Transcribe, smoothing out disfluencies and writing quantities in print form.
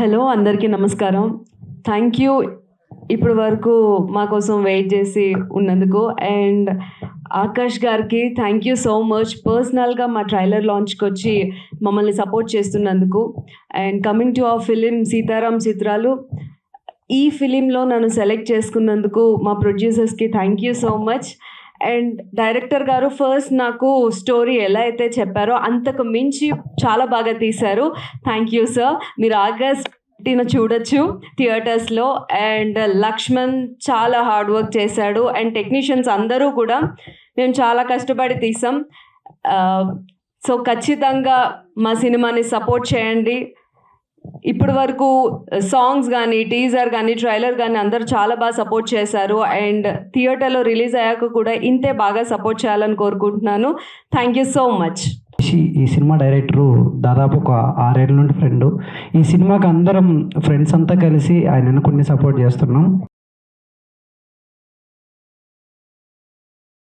Hello, అందరికీ నమస్కారం. Thank you ఇప్పటి వరకు మా కోసం వెయిట్ చేసి ఉన్నందుకు. అండ్ ఆకాష్ గారికి థ్యాంక్ యూ సో మచ్, పర్సనల్గా మా ట్రైలర్ లాంచ్కి వచ్చి మమ్మల్ని సపోర్ట్ చేస్తున్నందుకు. And coming to our film Sitaram చిత్రాలు, ఈ ఫిలింలో నన్ను సెలెక్ట్ చేసుకున్నందుకు మా ప్రొడ్యూసర్స్కి thank you so much. And director గారు ఫస్ట్ నాకు స్టోరీ ఎలా అయితే చెప్పారో అంతకు మించి చాలా బాగా తీశారు. Thank you sir. మీరు ఆగస్ట్ చూడొచ్చు థియేటర్స్లో. అండ్ లక్ష్మణ్ చాలా హార్డ్ వర్క్ చేశాడు. అండ్ టెక్నీషియన్స్ అందరూ కూడా మేము చాలా కష్టపడి తీసాం. సో ఖచ్చితంగా మా సినిమాని సపోర్ట్ చేయండి. ఇప్పటి వరకు సాంగ్స్ కానీ, టీజర్ కానీ, ట్రైలర్ కానీ అందరూ చాలా బాగా సపోర్ట్ చేశారు. అండ్ థియేటర్లో రిలీజ్ అయ్యాక కూడా ఇంతే బాగా సపోర్ట్ చేయాలని కోరుకుంటున్నాను. Thank you so much. ఈ సినిమా డైరెక్టరు దాదాపు ఒక 6 ఏళ్ళ నుండి ఫ్రెండు. ఈ సినిమాకి అందరం ఫ్రెండ్స్ అంతా కలిసి ఆయనను కొన్ని సపోర్ట్ చేస్తున్నాం.